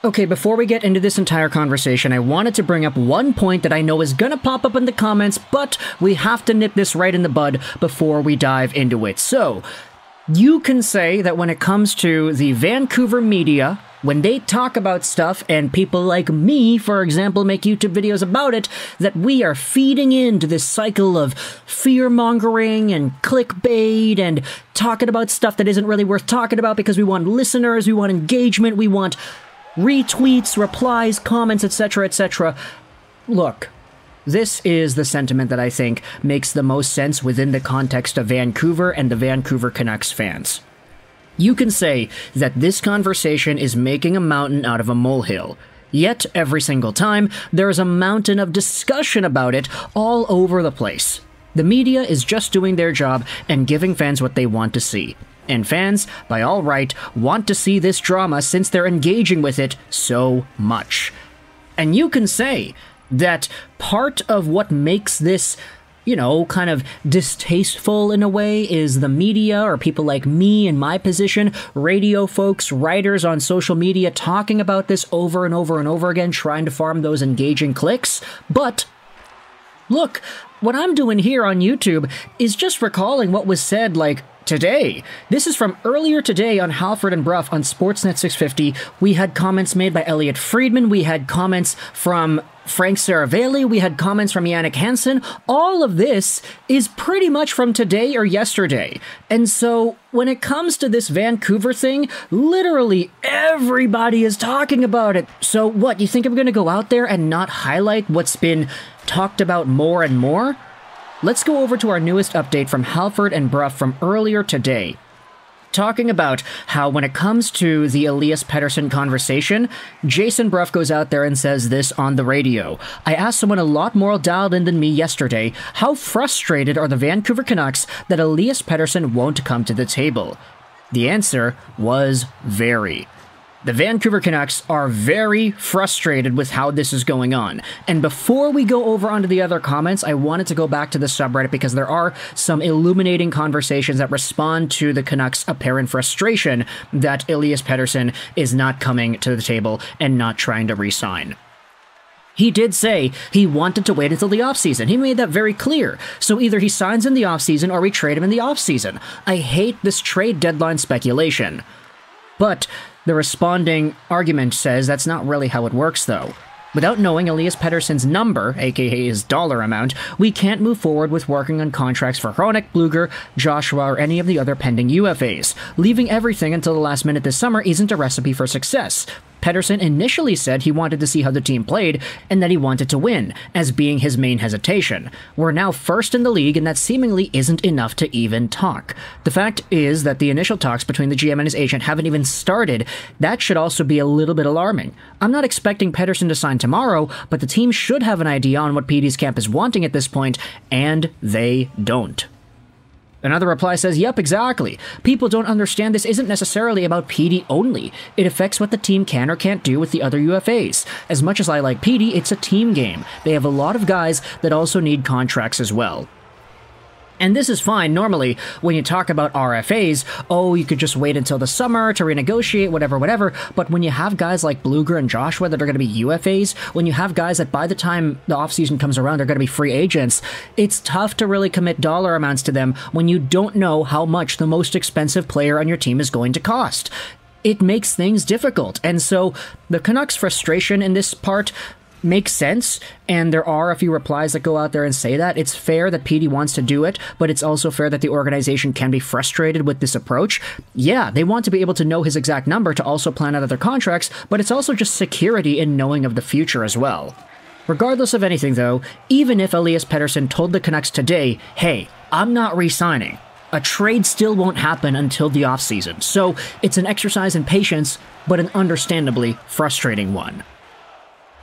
Okay, before we get into this entire conversation, I wanted to bring up one point that I know is gonna pop up in the comments, but we have to nip this right in the bud before we dive into it. So, you can say that when it comes to the Vancouver media, when they talk about stuff, and people like me, for example, make YouTube videos about it, that we are feeding into this cycle of fear-mongering and clickbait and talking about stuff that isn't really worth talking about because we want listeners, we want engagement, we want retweets, replies, comments, etc., etc. Look, this is the sentiment that I think makes the most sense within the context of Vancouver and the Vancouver Canucks fans. You can say that this conversation is making a mountain out of a molehill, yet every single time there is a mountain of discussion about it all over the place. The media is just doing their job and giving fans what they want to see. And fans, by all right, want to see this drama since they're engaging with it so much. And you can say that part of what makes this, you know, kind of distasteful in a way is the media or people like me in my position, radio folks, writers on social media talking about this over and over and over again, trying to farm those engaging clicks. But look, what I'm doing here on YouTube is just recalling what was said, like, today. This is from earlier today on Halford and Brough on Sportsnet 650. We had comments made by Elliot Friedman. We had comments from Frank Saravelli. We had comments from Yannick Hansen. All of this is pretty much from today or yesterday. And so when it comes to this Vancouver thing, literally everybody is talking about it. So what, you think I'm going to go out there and not highlight what's been talked about more and more? Let's go over to our newest update from Halford and Brough from earlier today, talking about how when it comes to the Elias Pettersson conversation, Jason Brough goes out there and says this on the radio. I asked someone a lot more dialed in than me yesterday, how frustrated are the Vancouver Canucks that Elias Pettersson won't come to the table? The answer was very. The Vancouver Canucks are very frustrated with how this is going on. And before we go over onto the other comments, I wanted to go back to the subreddit because there are some illuminating conversations that respond to the Canucks' apparent frustration that Elias Pettersson is not coming to the table and not trying to re-sign. He did say he wanted to wait until the offseason. He made that very clear. So either he signs in the offseason or we trade him in the offseason. I hate this trade deadline speculation. But the responding argument says that's not really how it works, though. Without knowing Elias Pettersson's number, aka his dollar amount, we can't move forward with working on contracts for Hronek, Bluger, Joshua, or any of the other pending UFAs. Leaving everything until the last minute this summer isn't a recipe for success. Pettersson initially said he wanted to see how the team played and that he wanted to win, as being his main hesitation. We're now first in the league and that seemingly isn't enough to even talk. The fact is that the initial talks between the GM and his agent haven't even started. That should also be a little bit alarming. I'm not expecting Pettersson to sign tomorrow, but the team should have an idea on what PD's camp is wanting at this point, and they don't. Another reply says, yep, exactly. People don't understand this isn't necessarily about PD only. It affects what the team can or can't do with the other UFAs. As much as I like PD, it's a team game. They have a lot of guys that also need contracts as well. And this is fine. Normally, when you talk about RFAs, oh, you could just wait until the summer to renegotiate, whatever. But when you have guys like Bluger and Joshua that are going to be UFAs, when you have guys that by the time the offseason comes around, they're going to be free agents, it's tough to really commit dollar amounts to them when you don't know how much the most expensive player on your team is going to cost. It makes things difficult. And so the Canucks' frustration in this part makes sense, and there are a few replies that go out there and say that. It's fair that PD wants to do it, but it's also fair that the organization can be frustrated with this approach. Yeah, they want to be able to know his exact number to also plan out other contracts, but it's also just security in knowing of the future as well. Regardless of anything though, even if Elias Pettersson told the Canucks today, hey, I'm not re-signing, a trade still won't happen until the offseason. So it's an exercise in patience, but an understandably frustrating one.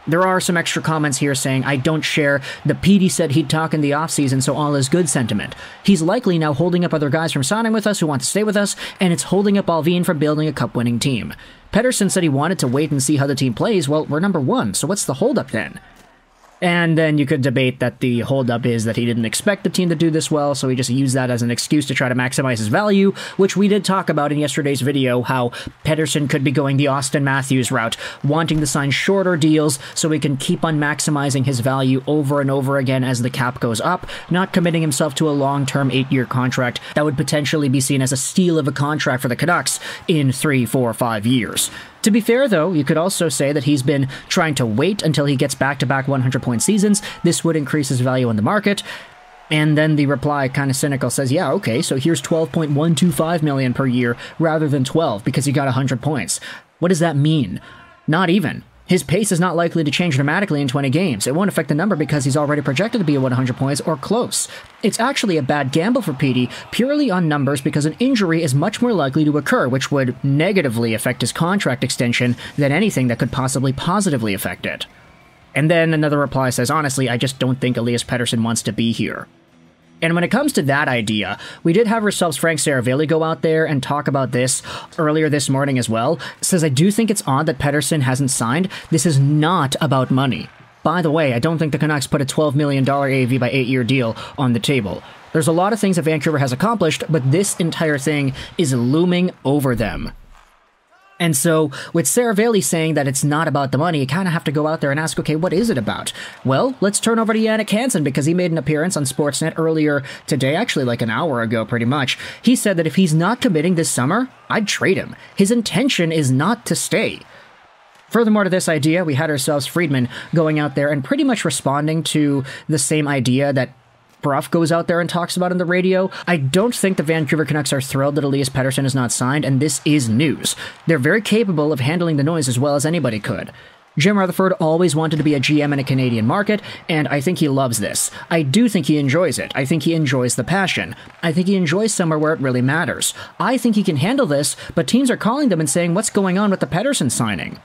There are some extra comments here saying, I don't share the PD said he'd talk in the offseason, so all is good sentiment. He's likely now holding up other guys from signing with us who want to stay with us, and it's holding up Alvin from building a cup-winning team. Pettersson said he wanted to wait and see how the team plays. Well, we're number one, so what's the holdup then? And then you could debate that the holdup is that he didn't expect the team to do this well, so he just used that as an excuse to try to maximize his value, which we did talk about in yesterday's video, how Pettersson could be going the Austin Matthews route, wanting to sign shorter deals so he can keep on maximizing his value over and over again as the cap goes up, not committing himself to a long-term 8-year contract that would potentially be seen as a steal of a contract for the Canucks in 3, 4, 5 years. To be fair, though, you could also say that he's been trying to wait until he gets back-to-back 100-point seasons. This would increase his value in the market. And then the reply, kind of cynical, says, yeah, okay, so here's $12.125 million per year rather than 12 because he got 100 points. What does that mean? Not even. His pace is not likely to change dramatically in 20 games. It won't affect the number because he's already projected to be at 100 points or close. It's actually a bad gamble for Petey purely on numbers because an injury is much more likely to occur, which would negatively affect his contract extension than anything that could possibly positively affect it. And then another reply says, honestly, I just don't think Elias Pettersson wants to be here. And when it comes to that idea, we did have ourselves Frank Saravelli go out there and talk about this earlier this morning as well. Says, I do think it's odd that Pettersson hasn't signed. This is not about money. By the way, I don't think the Canucks put a $12 million AAV by 8-year deal on the table. There's a lot of things that Vancouver has accomplished, but this entire thing is looming over them. And so, with Saravelli saying that it's not about the money, you kind of have to go out there and ask, okay, what is it about? Well, let's turn over to Jannik Hansen, because he made an appearance on Sportsnet earlier today, actually like an hour ago pretty much. He said that if he's not committing this summer, I'd trade him. His intention is not to stay. Furthermore to this idea, we had ourselves Friedman going out there and pretty much responding to the same idea that Bruff goes out there and talks about on the radio. I don't think the Vancouver Canucks are thrilled that Elias Pettersson is not signed, and this is news. They're very capable of handling the noise as well as anybody could. Jim Rutherford always wanted to be a GM in a Canadian market, and I think he loves this. I do think he enjoys it. I think he enjoys the passion. I think he enjoys somewhere where it really matters. I think he can handle this, but teams are calling them and saying, what's going on with the Pettersson signing?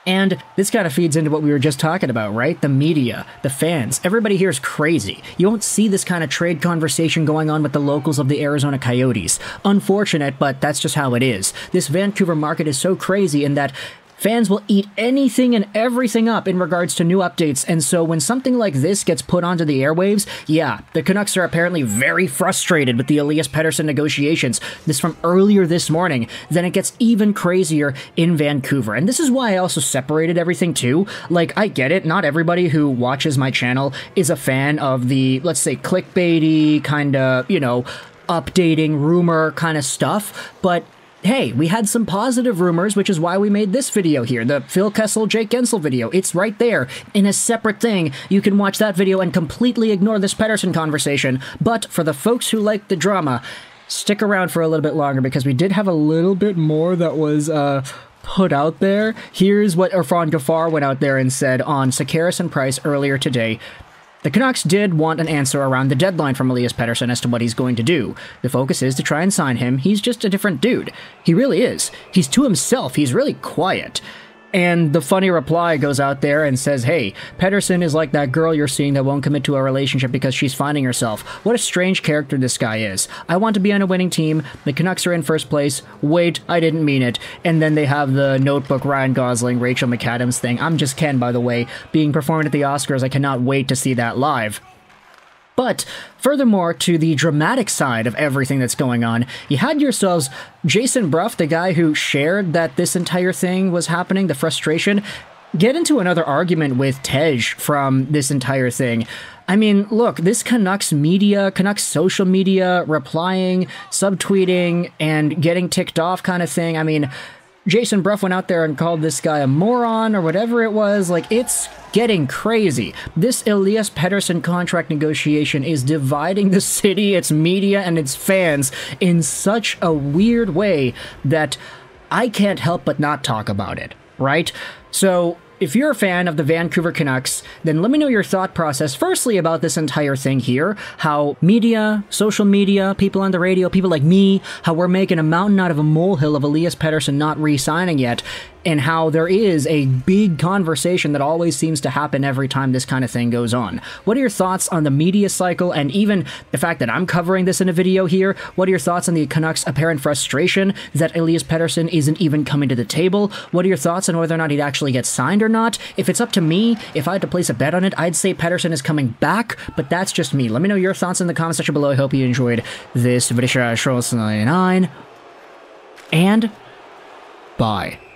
And this kind of feeds into what we were just talking about, right? The media, the fans, everybody here is crazy. You won't see this kind of trade conversation going on with the locals of the Arizona Coyotes. Unfortunate, but that's just how it is. This Vancouver market is so crazy in that fans will eat anything and everything up in regards to new updates, and so when something like this gets put onto the airwaves, yeah, the Canucks are apparently very frustrated with the Elias Pettersson negotiations. This from earlier this morning. Then it gets even crazier in Vancouver, and this is why I also separated everything too. Like, I get it, not everybody who watches my channel is a fan of the, let's say, clickbaity kind of, you know, updating rumor kind of stuff, but hey, we had some positive rumors, which is why we made this video here, the Phil Kessel, Jake Gensel video. It's right there in a separate thing. You can watch that video and completely ignore this Pettersson conversation. But for the folks who like the drama, stick around for a little bit longer because we did have a little bit more that was put out there. Here's what Irfan Ghaffar went out there and said on Sakaris and Price earlier today. The Canucks did want an answer around the deadline from Elias Pettersson as to what he's going to do. The focus is to try and sign him. He's just a different dude. He really is. He's to himself. He's really quiet. And the funny reply goes out there and says, hey, Pettersson is like that girl you're seeing that won't commit to a relationship because she's finding herself. What a strange character this guy is. I want to be on a winning team. The Canucks are in first place. Wait, I didn't mean it. And then they have the Notebook, Ryan Gosling, Rachel McAdams thing. I'm just Ken, by the way, being performed at the Oscars. I cannot wait to see that live. But furthermore, to the dramatic side of everything that's going on, you had yourselves Jason Bruff, the guy who shared that this entire thing was happening, the frustration, get into another argument with Tej from this entire thing. I mean, look, this Canucks media, Canucks social media, replying, subtweeting, and getting ticked off kind of thing, I mean, Jason Bruff went out there and called this guy a moron or whatever it was. Like, it's getting crazy. This Elias Pettersson contract negotiation is dividing the city, its media, and its fans in such a weird way that I can't help but not talk about it, right? So, if you're a fan of the Vancouver Canucks, then let me know your thought process, firstly, about this entire thing here, how media, social media, people on the radio, people like me, how we're making a mountain out of a molehill of Elias Pettersson not re-signing yet, and how there is a big conversation that always seems to happen every time this kind of thing goes on. What are your thoughts on the media cycle and even the fact that I'm covering this in a video here? What are your thoughts on the Canucks' apparent frustration that Elias Pettersson isn't even coming to the table? What are your thoughts on whether or not he'd actually get signed or not? If it's up to me, if I had to place a bet on it, I'd say Pettersson is coming back, but that's just me. Let me know your thoughts in the comment section below. I hope you enjoyed this video. And bye.